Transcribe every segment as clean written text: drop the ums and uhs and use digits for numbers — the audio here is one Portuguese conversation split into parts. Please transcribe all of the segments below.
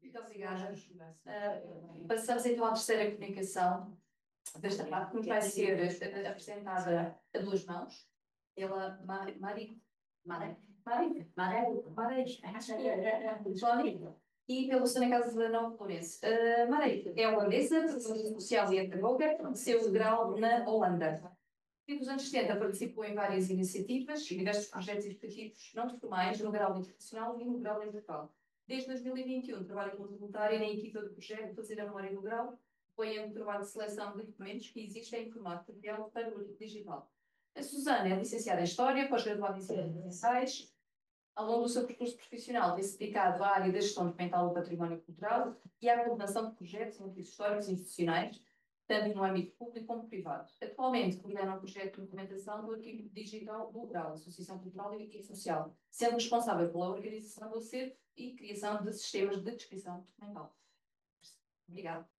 Muito obrigada. Passamos então à terceira comunicação desta parte, que nos vai ser apresentada a duas mãos pela e pelo Sr. Casa da Nova Florença. Marei é holandesa, professora social e andragoga, seu grau na Holanda. Nos anos 70 participou em várias iniciativas e diversos projetos educativos não formais no grau internacional e no grau intercal. Desde 2021 trabalha como voluntária na equipa do projeto Fazer a Memória do Grau, apoiando o trabalho de seleção de documentos que existem em formato material para o digital. A Susana é licenciada em História, pós-graduada em Ciências Sociais. Ao longo do seu percurso profissional, tem-se dedicado à área da gestão documental do património cultural e à coordenação de projetos históricos e institucionais, tanto no âmbito público como privado. Atualmente, coordena um projeto de implementação do Arquivo Digital do Grau, Associação Cultural e Social, sendo responsável pela organização do acervo e criação de sistemas de descrição documental. Obrigada.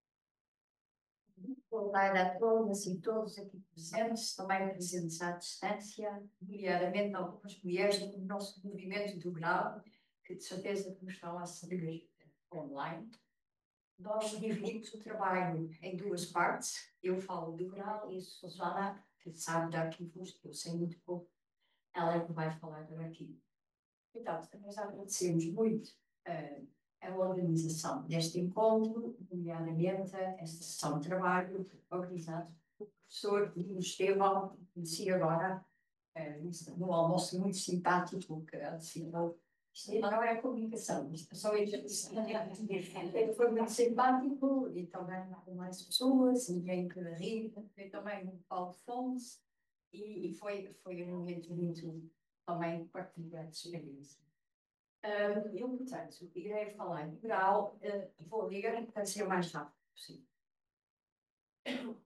Olá a todas e todos aqui presentes, também presentes à distância, nomeadamente algumas mulheres do nosso movimento do Grau, que de certeza que nos estão a seguir online. Nós dividimos o trabalho em duas partes. Eu falo do Grau e a Susana, que sabe de arquivos, que eu sei muito pouco, ela é que vai falar do arquivo. Portanto, nós agradecemos muito a organização deste encontro, nomeadamente esta sessão de trabalho organizada pelo professor Estevão, que conheci agora num almoço muito simpático que assinou. Isto não é comunicação, isto é só ele foi muito simpático e também com mais pessoas, ninguém que rir, foi também o Paulo Fontes e foi um momento muito também partilhar de experiência. Eu, portanto, irei falar em Grau, vou ligar para ser o mais rápido possível.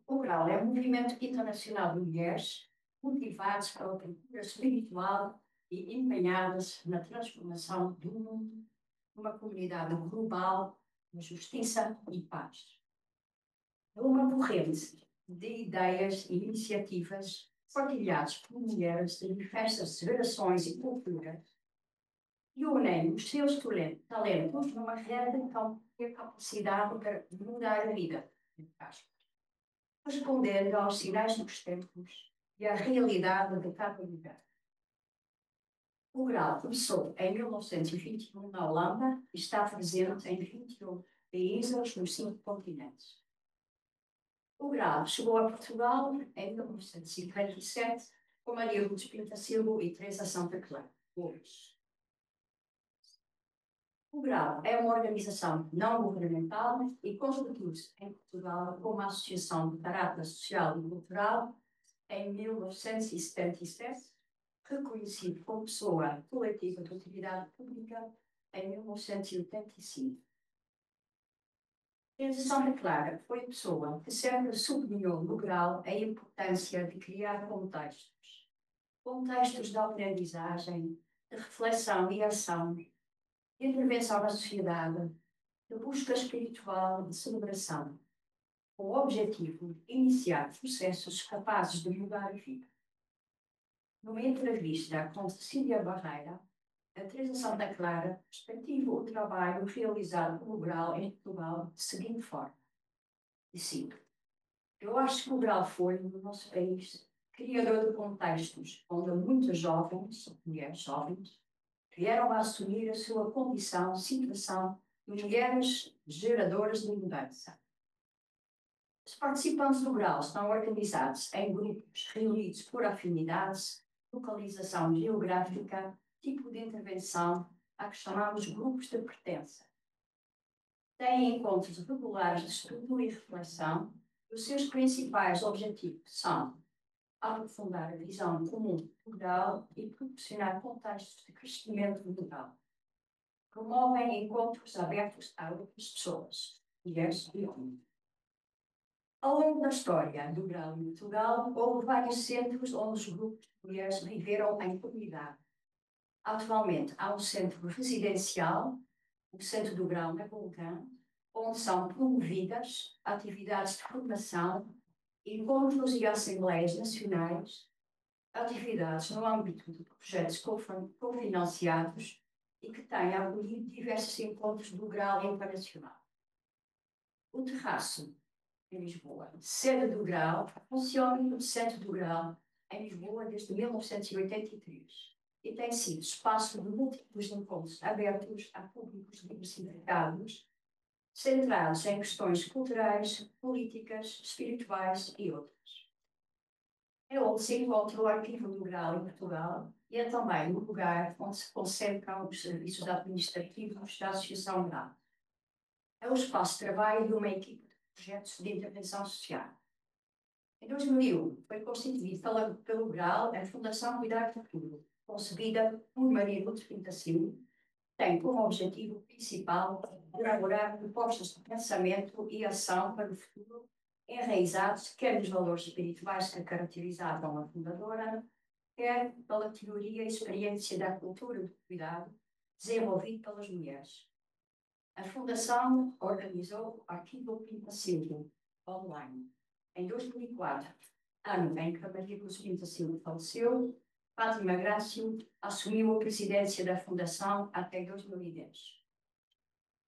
O Grau é um movimento internacional de mulheres motivadas pela cultura espiritual e empenhadas na transformação do mundo numa comunidade global de justiça e paz. É uma corrente de ideias e iniciativas partilhadas por mulheres de diversas gerações e culturas e unem os seus talentos numa rede com a capacidade de mudar a vida, respondendo aos sinais dos tempos e à realidade de cada lugar. O Grau começou em 1921 na Holanda e está presente em 21 países nos 5 continentes. O Grau chegou a Portugal em 1957 com Maria Lourdes Pintacilgo e Teresa Santa Clara. O Grau é uma organização não governamental e constitui-se em Portugal como uma associação de caráter social e cultural em 1977, reconhecido como pessoa coletiva de utilidade pública em 1985. Teresa Santa Clara foi a pessoa que sempre sublinhou no Grau a importância de criar contextos de aprendizagem, de reflexão e ação, de intervenção na sociedade, de busca espiritual, de celebração, com o objetivo de iniciar processos capazes de mudar a vida. Numa entrevista com Cecília Barreira, a Teresa Santa Clara perspectiva o trabalho realizado pelo Grau em Portugal de seguinte forma. E cito: eu acho que o Grau foi, no nosso país, criador de contextos onde muitas jovens, mulheres jovens, vieram a assumir a sua condição, situação de mulheres geradoras de mudança. Os participantes do Grau estão organizados em grupos reunidos por afinidades, localização geográfica, tipo de intervenção, a que chamamos grupos de pertença. Têm encontros regulares de estudo e reflexão, e os seus principais objetivos são aprofundar a visão comum do Grau e proporcionar contextos de crescimento integral. Promovem encontros abertos a outras pessoas, mulheres e homens. Ao longo da história do Grau em Portugal, houve vários centros onde os grupos de mulheres viveram em comunidade. Atualmente, há um centro residencial, o Centro do Grau na Vulcã, onde são promovidas atividades de formação, encontros e assembleias nacionais, atividades no âmbito de projetos cofinanciados e que tem acolhido diversos encontros do grau internacional. O Terraço, em Lisboa, sede do grau, funciona no Centro do Grau, em Lisboa, desde 1983, e tem sido espaço de múltiplos encontros abertos a públicos diversificados, centrados em questões culturais, políticas, espirituais e outras. É onde se encontra o Arquivo do Grau em Portugal e é também o lugar onde se concentram os serviços administrativos da Associação Grau. É o espaço de trabalho de uma equipe de projetos de intervenção social. Em 2001, foi constituída pelo Grau a Fundação Cuidar do Futuro, concebida por Maria Lourdes Pintacilgo, tem como objetivo principal elaborar propostas de pensamento e ação para o futuro, enraizados quer nos valores espirituais que caracterizavam a fundadora, quer pela teoria e experiência da cultura do cuidado, desenvolvida pelas mulheres. A Fundação organizou o Arquivo Pintacilgo online em 2004, ano em que a Maria Luz Pintacilgo faleceu. Fátima Grácio assumiu a presidência da Fundação até 2010.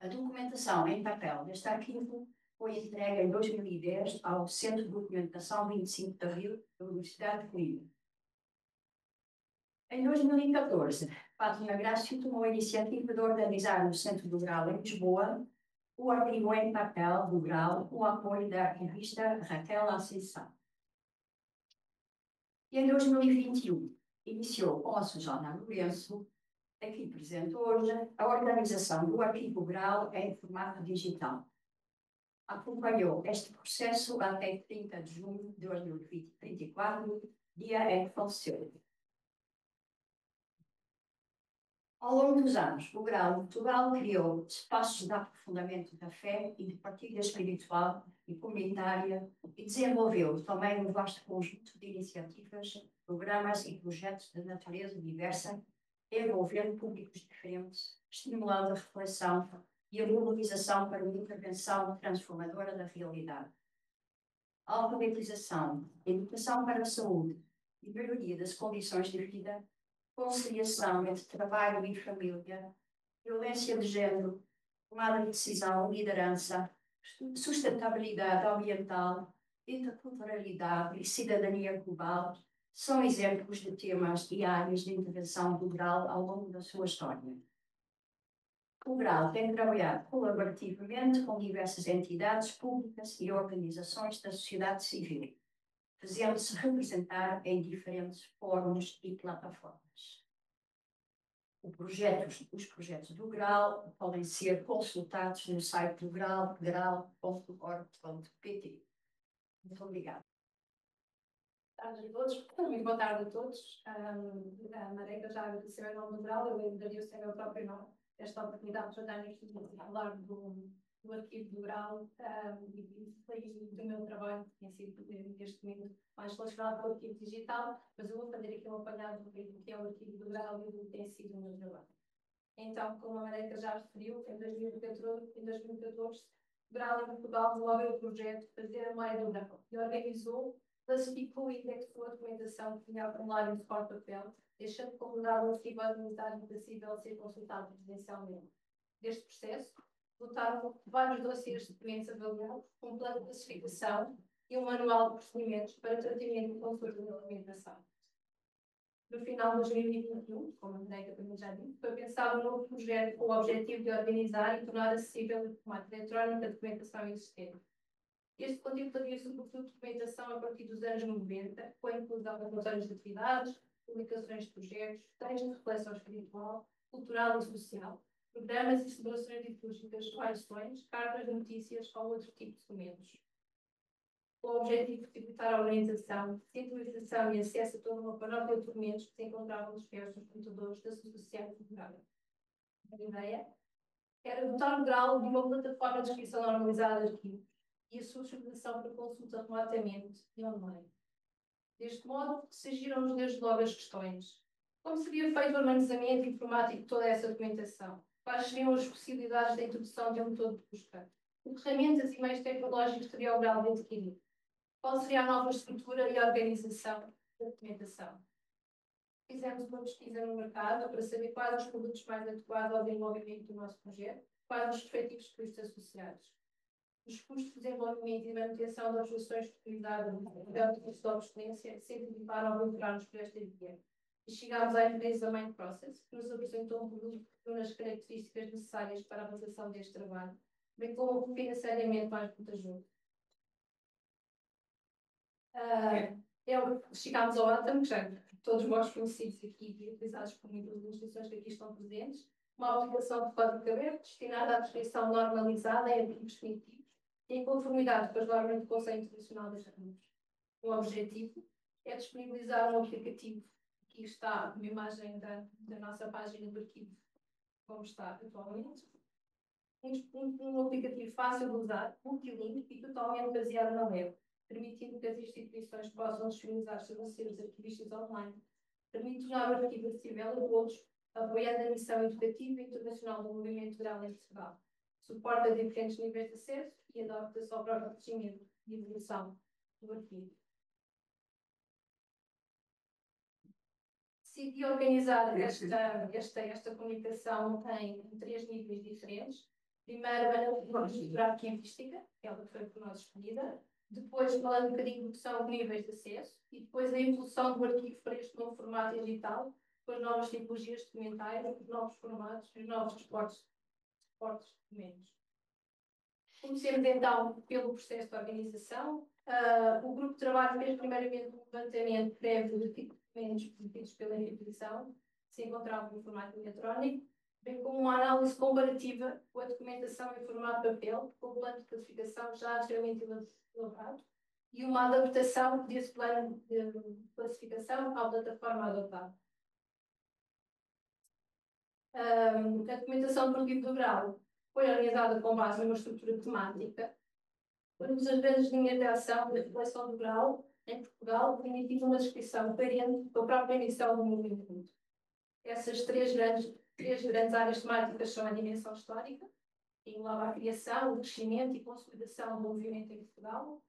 A documentação em papel deste arquivo foi entregue em 2010 ao Centro de Documentação 25 de Abril da Universidade de Coimbra. Em 2014, Fátima Grácio tomou a iniciativa de organizar no Centro do Grau, em Lisboa, o arquivo em papel do Grau, com o apoio da arquivista Raquel Ascensão. E em 2021, iniciou com a Susana Lourenço, aqui presente hoje, a organização do Arquivo Grau em formato digital. Acompanhou este processo até 30 de junho de 2024, dia em que faleceu. Ao longo dos anos, o Grau de Portugal criou espaços de aprofundamento da fé e de partilha espiritual e comunitária e desenvolveu também um vasto conjunto de iniciativas, programas e projetos de natureza diversa, envolvendo públicos diferentes, estimulando a reflexão e a mobilização para uma intervenção transformadora da realidade. A alfabetização, a educação para a saúde e melhoria das condições de vida, conciliação entre trabalho e família, violência de género, tomada de decisão, liderança, sustentabilidade ambiental, interculturalidade e cidadania global são exemplos de temas e áreas de intervenção do Grau ao longo da sua história. O Grau tem trabalhado colaborativamente com diversas entidades públicas e organizações da sociedade civil, fazendo-se representar em diferentes fóruns e plataformas. Os projetos do Grau podem ser consultados no site do Grau, grau.org.pt. Muito obrigada. Boa tarde a todos. Muito boa tarde a todos. A Mareca já agradeceu em nome do Grau, eu agradeço em meu próprio nome esta oportunidade de dar neste momento a falar do arquivo do Grau e do meu trabalho, que tem sido neste momento mais relacionado com o arquivo digital, mas eu vou fazer aqui um apanhado do que é o arquivo do Grau e do que tem sido o meu trabalho. Então, como a Mareca já referiu, em 2014 o Grau em Portugal desenvolveu o projeto Fazer a Memória do Grau e organizou, classificou e indexou a documentação que tinha formulário de suporte papel, deixando como dado o arquivo administrativo passível de ser consultado presencialmente. Deste processo, dotaram vários dossiês de documentos avaliados, com um plano de classificação e um manual de procedimentos para tratamento e consulta de alimentação. No final de 2021, como a Andréia também já disse, foi pensado um novo projeto com o objetivo de organizar e tornar acessível em formato eletrónico a documentação existente. Este contemplaria sobretudo documentação a partir dos anos 90, com a inclusão de relatórios de atividades, publicações de projetos, textos de reflexão espiritual, cultural e social, programas e celebrações litúrgicas, coleções, cartas de notícias ou outro tipo de documentos. Com o objetivo de facilitar a organização, centralização e acesso a toda uma panóplia de documentos que se encontravam dispersos nos computadores da Sociedade Cultural. A ideia era dotar o Grau de uma plataforma de descrição normalizada de arquivos e a sua utilização para consulta remotamente e online. Deste modo, surgiram-nos desde logo as questões. Como seria feito o armazenamento informático de toda essa documentação? Quais seriam as possibilidades da introdução de um método de busca? Que ferramentas e meios tecnológicos teria o Grau de adquirir? Qual seria a nova estrutura e organização da documentação? Fizemos uma pesquisa no mercado para saber quais os produtos mais adequados ao desenvolvimento do nosso projeto, quais os respectivos custos associados. Os custos de desenvolvimento e manutenção das soluções utilizadas no modelo de custo de obsolescência se equilibraram ao entrarmos por esta via. E chegámos à empresa Main Process, que nos apresentou um produto que reúne as características necessárias para a realização deste trabalho, bem como financeiramente mais vantajoso. Chegámos ao Atom, que já todos vós conhecidos aqui e utilizados por muitas das instituições que aqui estão presentes, uma aplicação de código aberto destinada à descrição normalizada em artigos definitivos e em conformidade com as normas do Conselho Internacional das Redes. O objetivo é disponibilizar um aplicativo, aqui está uma imagem da nossa página do arquivo, como está atualmente, um aplicativo fácil de usar, multilink e totalmente baseado na web, permitindo que as instituições possam disponibilizar serviços arquivistas online. Permite tornar o arquivo acessível a todos, apoiando a missão educativa e internacional do movimento geral em Portugal. Suporta diferentes níveis de acesso e adapta ao próprio crescimento e evolução do arquivo. Decidi organizar esta comunicação em 3 níveis diferentes. Primeiro, a estrutura arquivística, ela foi por nós escolhida. Depois, falando um bocadinho do que são níveis de acesso. E depois, a evolução do arquivo para este novo formato digital, com as novas tipologias documentais, os novos formatos e os novos suportes de documentos. Comecemos então pelo processo de organização. O grupo de trabalho fez primeiramente um levantamento prévio de documentos produzidos pela instituição, que se encontravam em formato eletrónico, bem como uma análise comparativa com a documentação em formato de papel, com o plano de classificação já anteriormente elaborado, e uma adaptação desse plano de classificação à plataforma adotada. A documentação do livro do grau foi organizada com base numa estrutura temática, onde as grandes linhas de ação da reflexão do grau em Portugal permitiram uma descrição coerente da própria emissão do movimento. Essas três grandes áreas temáticas são a dimensão histórica, que engloba a criação, o crescimento e consolidação do movimento em Portugal,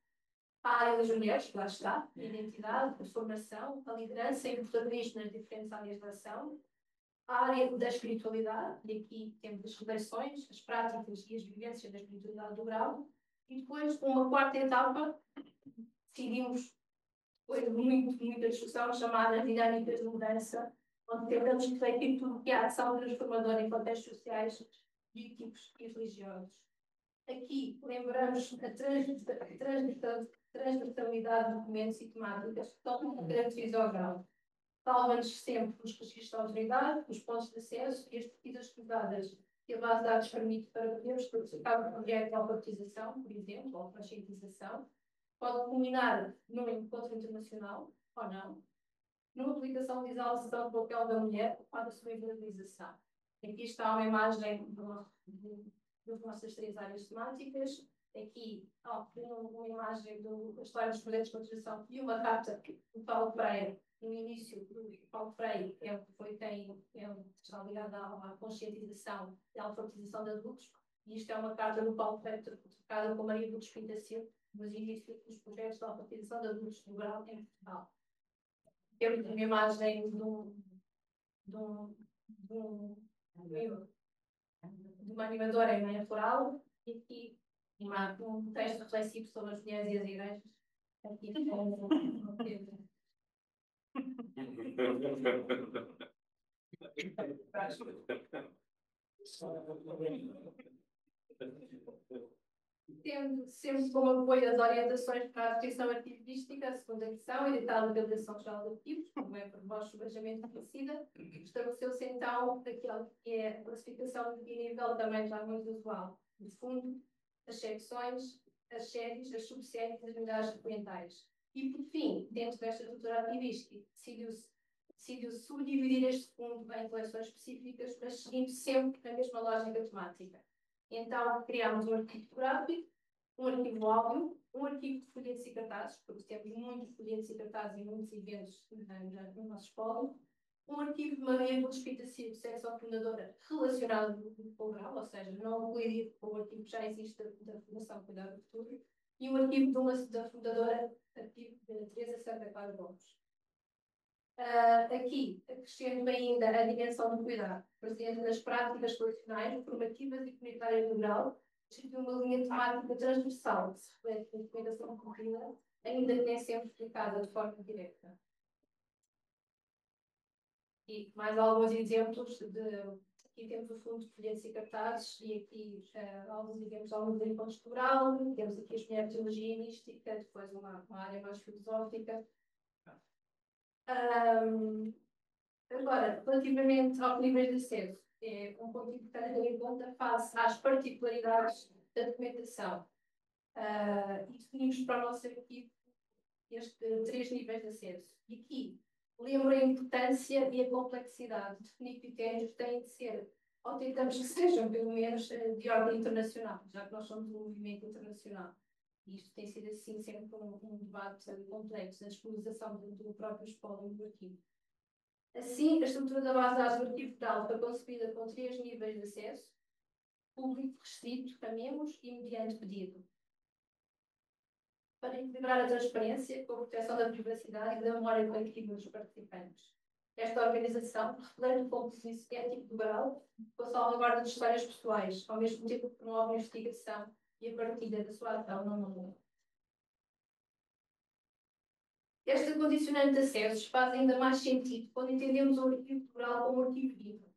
a área das mulheres, que lá está, a identidade, a formação, a liderança e o protagonismo nas diferentes áreas de ação, a área da espiritualidade, e aqui temos as reflexões, as práticas e as vivências da espiritualidade do grau, e depois uma quarta etapa, decidimos, depois de muita discussão, chamada dinâmicas de mudança, onde tentamos refletir tudo o que é a ação transformadora em contextos sociais, políticos e religiosos. Aqui lembramos a transversalidade de documentos e temáticas que estão caracterizam ao grau. Salva-nos sempre os registros de autoridade, os pontos de acesso e as pesquisas cruzadas que a base de dados permite para podermos participar do projeto de alfabetização, por exemplo, ou conscientização. Pode culminar num encontro internacional, ou não, numa aplicação de exaltação do papel da mulher ou da sua invisibilização. Aqui está uma imagem das nossas 3 áreas temáticas. Aqui, uma imagem da história dos projetos de conservação e uma carta do Paulo Freire. No início, o Paulo Freire foi quem está ligado à conscientização e à alfabetização de adultos. E isto é uma carta do Paulo Freire trocada com Maria Lourdes Pintacil, nos inícios dos projetos de alfabetização de adultos no grau em Portugal. Temos uma imagem de uma animadora em meio rural e aqui um texto reflexivo sobre as mulheres e as igrejas. Aqui tendo sempre como apoio as orientações para a descrição arquivística, a segunda edição, editada pela Direção-Geral de Arquivos, como é por vós subejamente conhecida, estabeleceu-se então aquilo que é a classificação de nível também já muito usual. No fundo, as secções, as séries, as subséries e as unidades documentais. E, por fim, dentro desta estrutura arquivística, decidiu subdividir este fundo em coleções específicas, mas seguindo sempre a mesma lógica temática. Então, criámos um arquivo fotográfico, um arquivo áudio, um arquivo de folhetos e cartazes, porque temos muitos folhetos e cartazes e muitos eventos no nosso polo, um arquivo de Maria Lourdes Pintacil, secção fundadora, relacionado com o grau, ou seja, não colidido com o arquivo que já existe da Fundação Cuidado do Futuro, e um arquivo da fundadora, arquivo da Teresa Santa Clara Gomes. Aqui, acrescento ainda a dimensão do cuidado, presente nas práticas profissionais, formativas e comunitárias do grau, existe uma linha temática transversal que se reflete na documentação corrida, ainda que nem sempre explicada de forma direta. E mais alguns exemplos de. Aqui temos o fundo de folhetos e cartazes, e aqui alguns exemplos de encontros de grau, temos aqui as mulheres de teologia e mística, depois uma área mais filosófica. Agora, relativamente aos níveis de acesso, é um ponto importante a ter em conta face às particularidades da documentação. E definimos para o nosso arquivo estes 3 níveis de acesso. E aqui, lembro a importância e a complexidade de definir critérios que têm de ser, ou tentamos que sejam, pelo menos, de ordem internacional, já que nós somos um movimento internacional. E isto tem sido, assim, sempre um debate complexo, a disponibilização do próprio espólio do arquivo. Assim, a estrutura da base de dados do arquivo federal foi concebida com 3 níveis de acesso: público, restrito, a menos e mediante pedido, para equilibrar a transparência com a proteção da privacidade e da memória coletiva dos participantes. Esta organização reflete o compromisso ético do grau com a salvaguarda de histórias pessoais, ao mesmo tempo que promove a investigação e a partilha da sua ação no mundo. Esta condicionante de acessos faz ainda mais sentido quando entendemos o arquivo plural como arquivo vivo.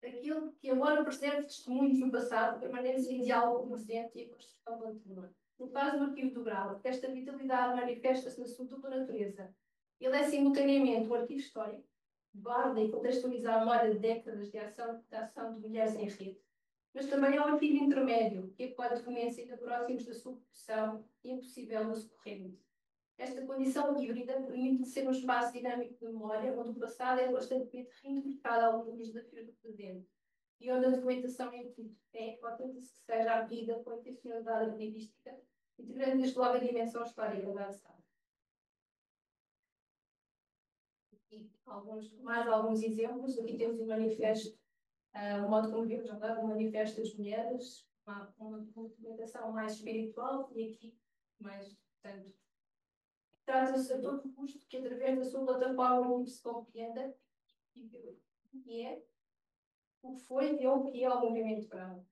Aquilo que, embora preserve testemunhos do passado, permanece em diálogo com o presente e a construção contínua. No caso do arquivo do grau, esta vitalidade manifesta-se na sua dupla natureza. Ele é simultaneamente um arquivo histórico, guarda e contextualiza a memória de décadas de ação de mulheres em rede, mas também é um arquivo intermédio, que acolhe documentos ainda próximos da sua produção e impossível no recorrente. Esta condição híbrida permite ser um espaço dinâmico de memória, onde o passado é constantemente reinterpretado ao longo dos desafios do presente, e onde a documentação em tudo tenta-se que seja a vida com a intencionalidade arquivística, integrando desde logo a dimensão histórica da ação. E mais alguns exemplos. Aqui temos o manifesto, o modo como vimos agora, o manifesto das mulheres, uma documentação mais espiritual, e aqui mais, portanto, trata-se a todo custo que, através da sua plataforma, se compreenda o que é, o que foi e o que é o movimento grau.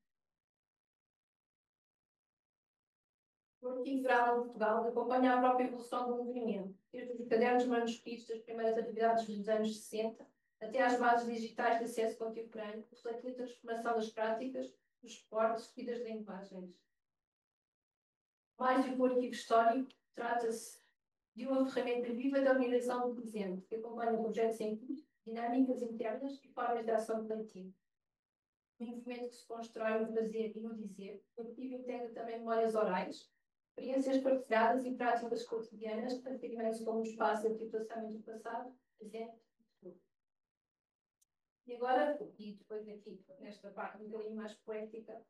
O arquivo grau em Portugal acompanha a própria evolução do movimento, desde os cadernos manuscritos das primeiras atividades dos anos 60 até às bases digitais de acesso contemporâneo, refletindo a transformação das práticas, dos suportes e das linguagens. Mais do que um arquivo histórico, trata-se de uma ferramenta viva da organização do presente, que acompanha projetos em curso, dinâmicas internas e formas de ação coletiva. Um movimento que se constrói no fazer e no dizer, o arquivo integra também memórias orais, experiências partilhadas e práticas cotidianas, particularmente como um espaço de articulação entre o passado, presente e futuro. E agora, e depois aqui, nesta parte um bocadinho mais poética,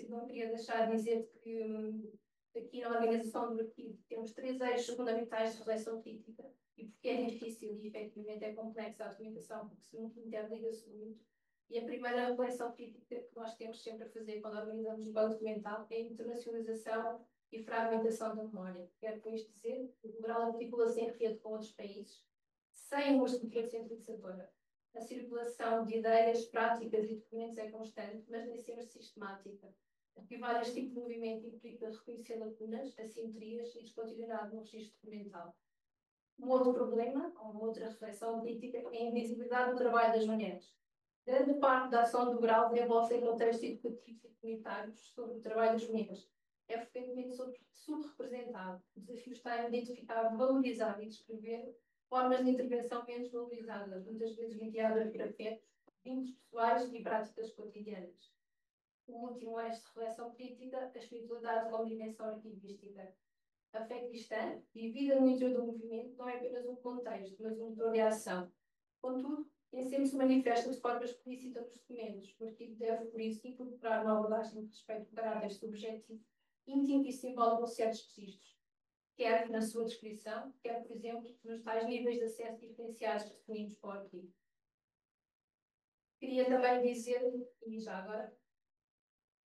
não queria deixar de dizer que aqui na organização do arquivo temos 3 eixos fundamentais de reflexão crítica, e porque é difícil e efetivamente é complexa a documentação, porque se interliga-se muito. E a primeira reflexão crítica que nós temos sempre a fazer quando organizamos o banco documental é a internacionalização e fragmentação da memória. Quero com isto dizer que o grau articula-se em rede com outros países, sem uma estrutura centralizadora. A circulação de ideias, práticas e documentos é constante, mas nem sempre sistemática. Arquivar este tipo de movimento implica reconhecer lacunas, assimetrias e descontinuidade no registro documental. Um outro problema, ou uma outra reflexão crítica, é a invisibilidade do trabalho das mulheres. Grande parte da ação do grau desenvolve-se em contextos educativos e comunitários sobre o trabalho das mulheres. É frequentemente subrepresentado. O desafio está em identificar, valorizar e descrever formas de intervenção menos valorizadas, muitas vezes mediadas por afetos, vínculos pessoais e práticas cotidianas. O último eixo de reflexão crítica, a espiritualidade como dimensão arquivística. A fé cristã, vivida no interior do movimento, não é apenas um contexto, mas um motor de ação. Contudo, nem sempre se manifesta de forma explícita nos documentos. O arquivo deve, por isso, incorporar uma abordagem de respeito ao caráter subjetivo, íntimo e simbólico de certos registros, quer na sua descrição, quer, por exemplo, nos tais níveis de acesso diferenciais definidos para o arquivo. Queria também dizer, e já agora,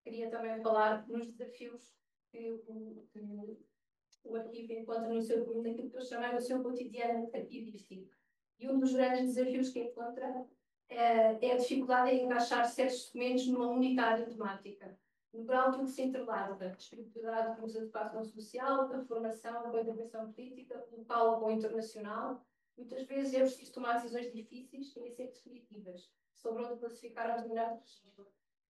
queria também falar nos desafios que o arquivo encontra no seu aquilo que eu chamei o seu cotidiano arquivístico. E um dos grandes desafios que encontra é a dificuldade em encaixar certos documentos numa unidade temática. No grau tudo se entrelaça, estruturado com a educação social, a formação, a intervenção política, local ou internacional. Muitas vezes é preciso tomar decisões difíceis e ser definitivas sobre onde classificar os determinados registros.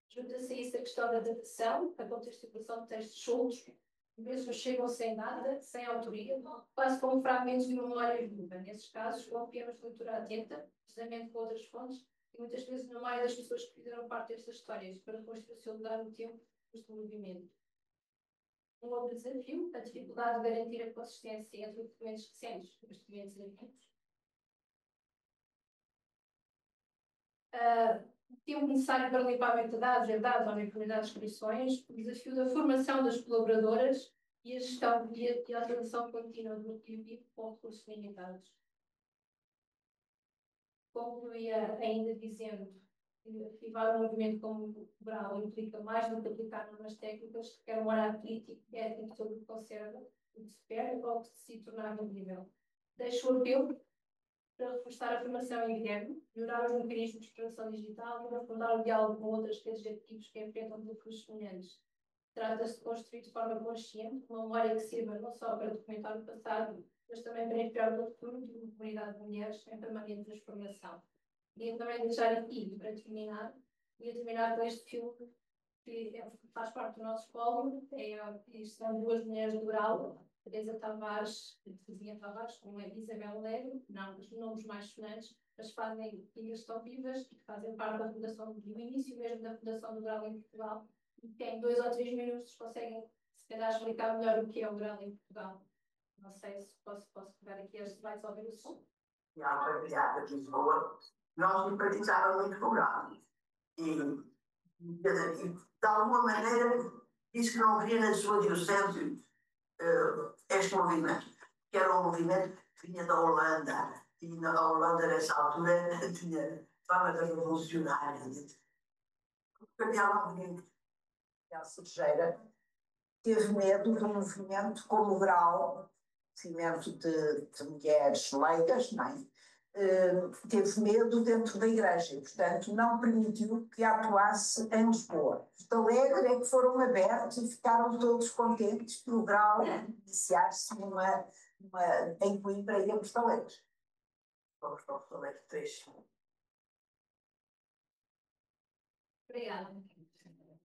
Junta-se a isso a questão da datação, a contextualização de textos soltos, mesmo chegam sem data, sem autoria, quase como fragmentos de memória viva. Nesses casos, confiamos leitura atenta, precisamente com outras fontes, e muitas vezes na memória das pessoas que fizeram parte destas histórias, para construir o seu lugar no tempo deste movimento. Um outro desafio, a dificuldade de garantir a consistência entre os documentos recentes e os documentos antigos. O tempo necessário para o limpamento de dados, herdades ou uniformidade de inscrições, o desafio da formação das colaboradoras e a gestão e a atualização contínua do arquivo com recursos limitados. Concluía ainda dizendo que ativar um movimento como o Brau implica mais do que aplicar normas técnicas, requer um olhar crítico e ético sobre o que conserva, o que se perde ou o que se torna visível. Deixo o apelo para reforçar a formação interna, melhorar os mecanismos de produção digital e aprofundar o diálogo com outras redes de ativos que enfrentam desafios semelhantes. Trata-se de construir de forma consciente uma memória que sirva não só para documentar o passado, mas também para inspirar o futuro de uma comunidade de mulheres em permanente transformação. Queria também deixar aqui, para terminar, com este filme que faz parte do nosso fórum, são duas mulheres do Grau, Teresa Tavares e Terezinha Tavares, com a Isabel Alegre, não os nomes mais sonantes, mas fazem, ainda estão vivas e que fazem parte da fundação, do início mesmo da fundação do Grau em Portugal, e que em 2 ou 3 minutos conseguem, se calhar, explicar melhor o que é o Grau em Portugal. Não sei se posso pegar aqui as slides ao ouvir o som. A familiar de Lisboa, nós simpatizávamos muito com o Grau. E, de alguma maneira, disse que não via na sua diocese este movimento, que era um movimento que vinha da Holanda, e na Holanda, nessa altura, tinha fama de revolucionária. Havia um movimento estrangeira, teve medo de um movimento como o Grau, movimento de mulheres leigas, não é? Teve medo dentro da igreja e, portanto, não permitiu que atuasse em Lisboa. Porto Alegre é que foram abertos e ficaram todos contentes pelo Grau iniciar-se em Coimbra e em Porto Alegre. Vamos para Porto Alegre 3. Obrigada.